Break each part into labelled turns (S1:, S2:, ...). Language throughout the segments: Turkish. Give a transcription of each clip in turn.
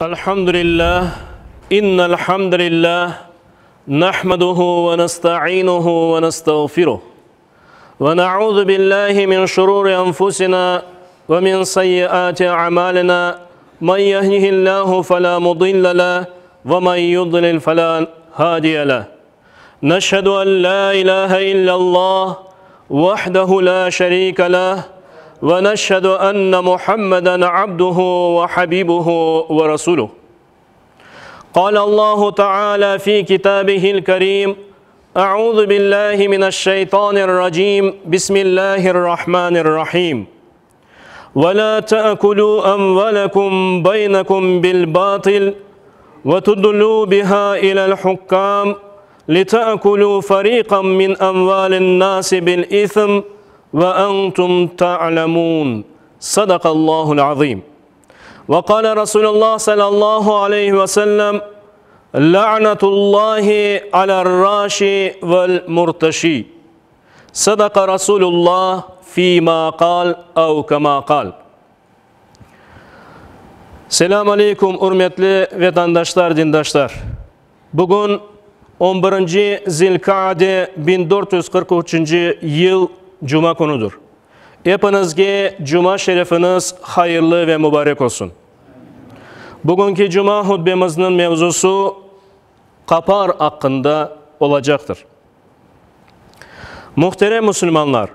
S1: Elhamdülillah, innel hamdülillah, nahmaduhu ve nesta'inuhu ve nestağfiruh. Ve na'udhu billahi min şururi enfusina ve min sayyiati a'malina. Men yehdihillahu fela mudille leh ve men yudlil fela hadiye leh. Neşhedü en la ilahe illallah vahdehu la şerike leh ve neşhedü enne Muhammeden abduhu ve habibuhu ve resuluh. قال الله تعالى في كتابه الكريم أعوذ بالله من الشيطان الرجيم بسم الله الرحمن الرحيم ولا تأكلوا أموالكم بينكم بالباطل وتدلوا بها إلى الحكام لتأكلوا فريقا من أموال الناس بالإثم وأنتم تعلمون صدق الله العظيم. وقال رسول الله صلى الله عليه وسلم لعنة الله على الراشي والمرتشي صدق رسول الله فيما قال أو كما قال. Selamun Aleyküm hürmetli vatandaşlar, dindaşlar. Bugün 11. Zilkade 1443 yıl Cuma konudur. Hepinizge Cuma şerefiniz hayırlı ve mübarek olsun. Bugünkü Cuma hutbemizin mevzusu kapar hakkında olacaktır. Muhterem Müslümanlar,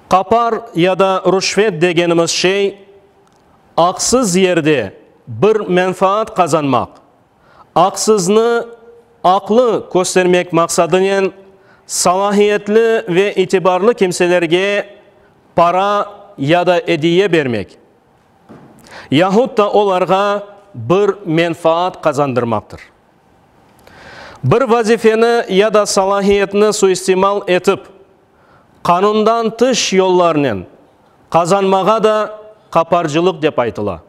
S1: kapar ya da rüşvet degenimiz şey, haksız yerde bir menfaat kazanmak, haksızını aklı göstermek maksadıyla salahiyetli ve itibarlı kimselerge para ya da hediye vermek yahut da onlarga bir menfaat kazandırmaktır. Bir vazifeni ya da salahiyetini suistimal etip kanundan dış yollarının kazanmağa da kaparcılık dep aytıla.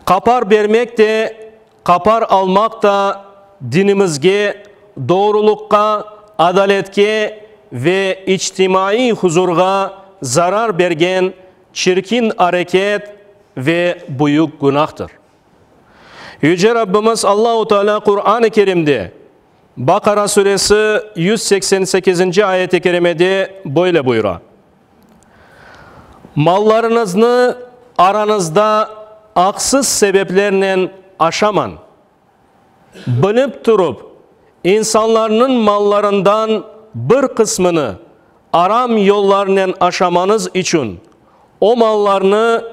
S1: Kapar vermek de kapar almak da dinimizge doğrulukka, adaletke ve içtimai huzurga zarar bergen çirkin hareket ve büyük günahtır. Yüce Rabbimiz Allahu Teala Kur'an-ı Kerim'de Bakara suresi 188. ayet-i kerimede böyle buyuruyor. Mallarınızı aranızda haksız sebeplerle aşaman, bilip durup İnsanların mallarından bir kısmını aram yollarından aşamanız için o mallarını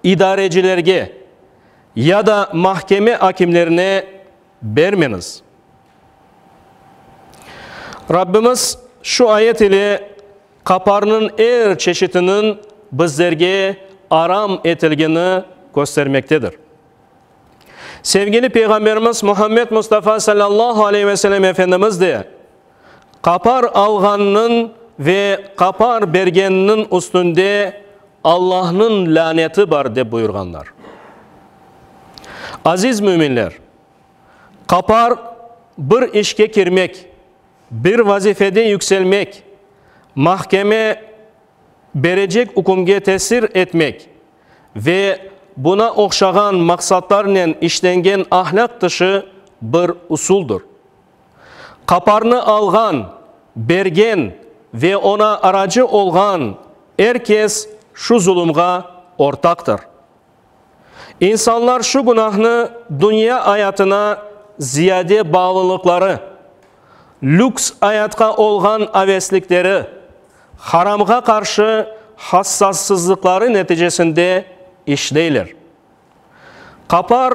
S1: idarecilerge ya da mahkeme hakimlerine vermeniz. Rabbimiz şu ayet ile kaparının her çeşitinin bizlerge aram etilgeni göstermektedir. Sevgili Peygamberimiz Muhammed Mustafa sallallahu aleyhi ve sellem Efendimiz de kapar alganının ve kapar bergeninin üstünde Allah'ın laneti var de buyurganlar. Aziz müminler, kapar bir işe girmek, bir vazifede yükselmek, mahkeme verecek hükümge tesir etmek ve buna okşagan maksatlarla işlengen ahlak dışı bir usuldur. Kaparını algan, bergen ve ona aracı olgan herkes şu zulümga ortaktır. İnsanlar şu günahını dünya hayatına ziyade bağlılıkları, lüks hayatka olgan aveslikleri, haramga karşı hassassızlıkları neticesinde işleyler. Kapar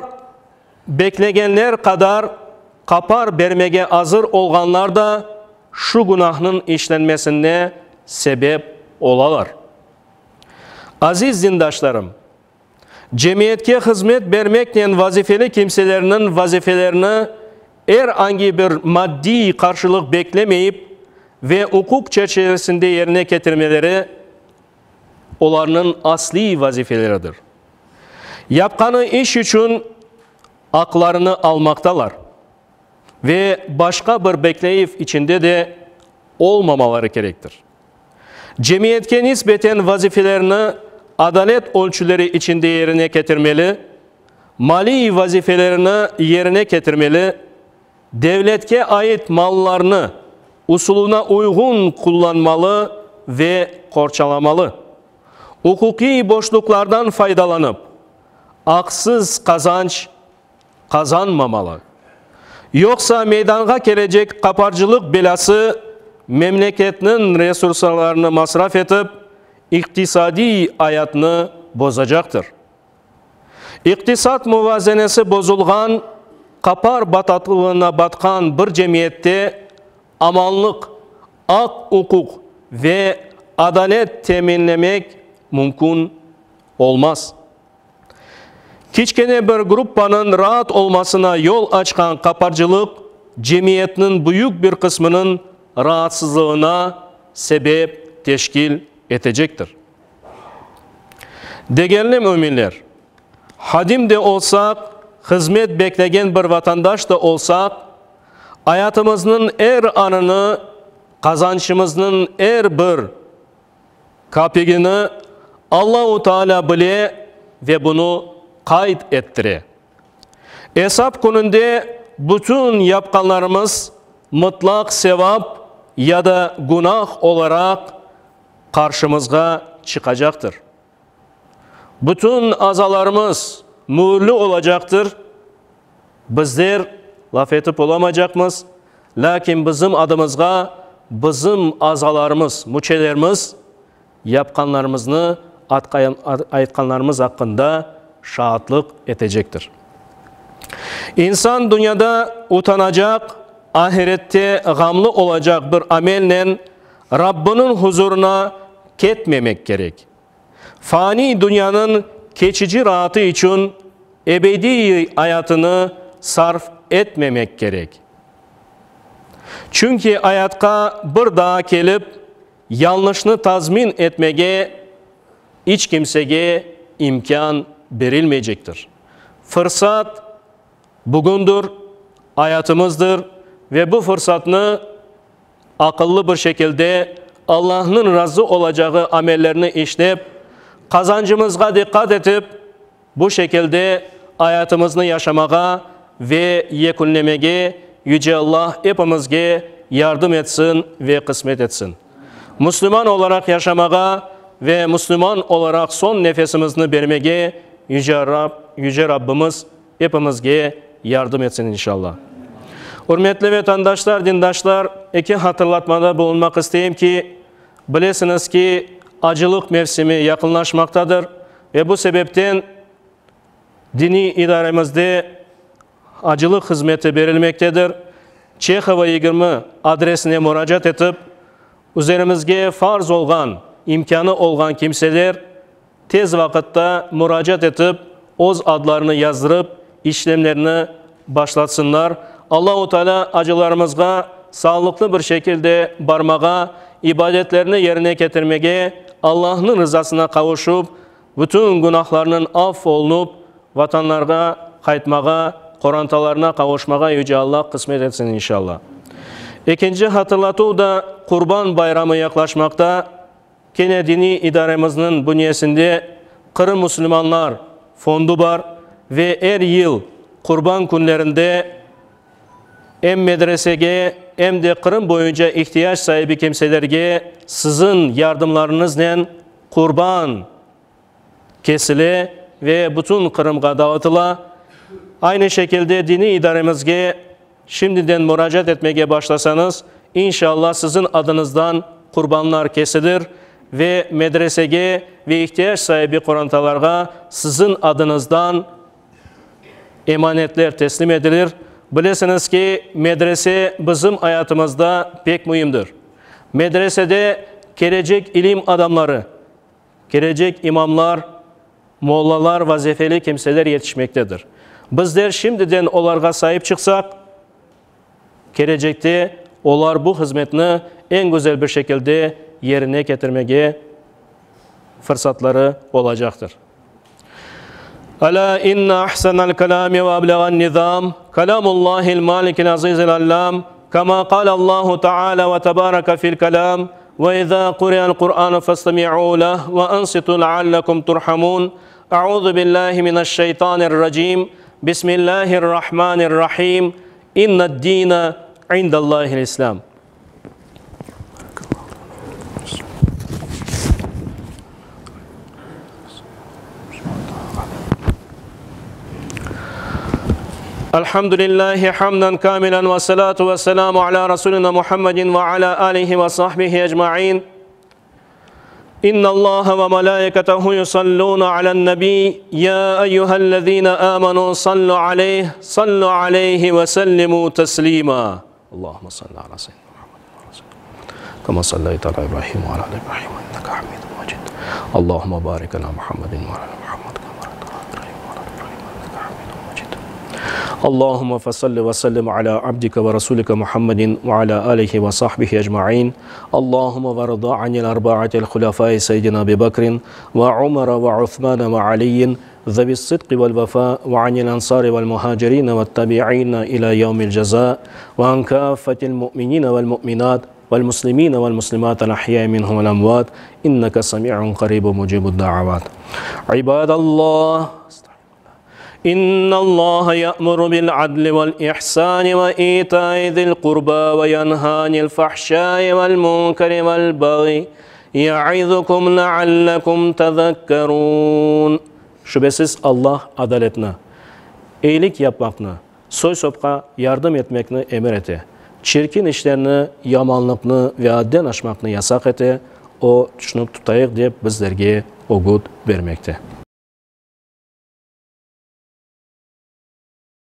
S1: beklegenler kadar kapar vermege hazır olganlar da şu günahın işlenmesine sebep olalar. Aziz dindaşlarım, cemiyetke hizmet vermekle vazifeli kimselerinin vazifelerini herhangi bir maddi karşılık beklemeyip ve hukuk çerçevesinde yerine getirmeleri onların asli vazifeleridir. Yapkanı iş için haklarını almaktalar ve başka bir bekleyip içinde de olmamaları gerektir. Cemiyetke nispeten vazifelerini adalet ölçüleri içinde yerine getirmeli mali vazifelerini yerine getirmeli, devletke ait mallarını usuluna uygun kullanmalı ve korçalamalı. Hukuki boşluklardan faydalanıp haksız kazanç kazanmamalı. Yoksa meydana gelecek kaparcılık belası memleketinin resurslarını masraf edip iktisadi hayatını bozacaktır. İktisat muvazenesi bozulgan, kapar batatlığına batkan bir cemiyette amanlık, hak hukuk ve adalet teminlemek mümkün olmaz. Kiçkene bir gruppanın rahat olmasına yol açkan kaparcılık, cemiyetinin büyük bir kısmının rahatsızlığına sebep teşkil edecektir. Değerli müminler, hadim de olsak, hizmet beklegen bir vatandaş da olsak, hayatımızın her anını, kazançımızın her bir kapigini Allah-u Teala bile ve bunu kayıt ettire. Hesap gününde bütün yapkanlarımız mutlak sevap ya da günah olarak karşımıza çıkacaktır. Bütün azalarımız mühürlü olacaktır. Bizler laf etip olamayacakmız. Lakin bizim adımızga bizim azalarımız, müçelerimiz yapkanlarımızı aytkanlarımız hakkında şahitlik edecektir. İnsan dünyada utanacak, ahirette gamlı olacak bir amelle Rabbinin huzuruna ketmemek gerek. Fani dünyanın geçici rahatı için ebedi hayatını sarf etmemek gerek. Çünkü hayatka bir daha gelip yanlışını tazmin etmeye hiç kimseye imkan verilmeyecektir. Fırsat bugündür, hayatımızdır ve bu fırsatını akıllı bir şekilde Allah'ın razı olacağı amellerini işlep, kazancımızga dikkat edip bu şekilde hayatımızı yaşamaya ve yekunlemeye Yüce Allah hepimizge yardım etsin ve kısmet etsin. Müslüman olarak yaşamaya ve Müslüman olarak son nefesimizi vermeye Yüce Rabbimiz hepimizge yardım etsin inşallah. Hürmetli vatandaşlar, dindaşlar, iki hatırlatmada bulunmak isteyeyim ki bilesiniz ki acılık mevsimi yakınlaşmaktadır ve bu sebepten dini idaremizde acılık hizmeti verilmektedir. Çekhova 20 adresine müracaat edip üzerimizge farz olgan, imkanı olgan kimseler tez vakitte müracaat edip oz adlarını yazdırıp işlemlerini başlatsınlar. Allah-u Teala acılarımızga sağlıklı bir şekilde barmağa, ibadetlerini yerine getirmeye, Allah'ın rızasına kavuşup, bütün günahlarının affolunub, vatanlarga kaytmağa, korantalarına kavuşmağa Yüce Allah kısmet etsin inşallah. İkinci hatırlatı da Kurban Bayramı yaklaşmakta. Kene dini idaremizin bünyesinde Kırım Müslümanlar fondu var ve her yıl Kurban günlerinde hem medresege hem de Kırım boyunca ihtiyaç sahibi kimselerge sizin yardımlarınızla kurban kesile ve bütün Kırım'a dağıtıla. Aynı şekilde dini idaremizge şimdiden müracaat etmeye başlasanız inşallah sizin adınızdan kurbanlar kesilir ve medresege ve ihtiyaç sahibi korantalarga sizin adınızdan emanetler teslim edilir. Bilesiniz ki medrese bizim hayatımızda pek mühimdir. Medresede gelecek ilim adamları, gelecek imamlar, mollalar, vazifeli kimseler yetişmektedir. Bizler şimdiden onlarga sahip çıksak, gelecekte onlar bu hizmetini en güzel bir şekilde yerine getirmeye fırsatları olacaktır. Ala inna ahsanal kalami ve ablagan nizam kalamullahil malikil azizil allam kama qala Allahu Teala ve tebaraka fil kalam ve izâ kuriyal Kur'anu fastami'û leh ve ansitu leallekum turhamun Euzu billahi mineşşeytanirracim. Bismillahirrahmanirrahim. İnned dîne indallâhil İslam. Elhamdülillahi hamdan kamilen ve salatu ve selamu ala Resulina Muhammedin ve ala alihi ve sahbihi ecma'in. İnna Allah ve malaiketehu yusalluna alen nebi. Ya eyyühellezine amenu sallu aleyhi ve sellimu teslima. Allahümme salli ala seyyidina Muhammed. Kama sallayta ala İbrahim ve ala İbrahim inneka hamidun mecid. Allahümme barik ala Muhammedin ve ala Muhammed. Allahümme fesalli ve sellim ala abdike ve rasulike Muhammedin ve ala alihi ve sahbihi ecma'in. Allahümme ve rıda anil arba'atil hulafai seyyidina Ebi Bakrin ve Umar ve Uthman ve Aliyin ذوي الصدق والوفاء وعن الأنصار والمهاجرين والتابعين إلى يوم الجزاء وعن كافة المؤمنين والمؤمنات والمسلمين والمسلمات الأحياء منهم والأموات إنك سميع قريب مجيب الدعوات. عباد الله إن الله يأمر بالعدل والإحسان وإيتاء ذي القربى وينهى عن الفحشاء والمنكر والبغي يعظكم لعلكم تذكرون. Şüphesiz Allah adaletine, iyilik yapmakını, soy sopka yardım etmekini emir eti. Çirkin işlerini, yamanlıkını ve hadden aşmakını yasak eti. O şunu tutayıq deyip bizlerge oğut vermekte.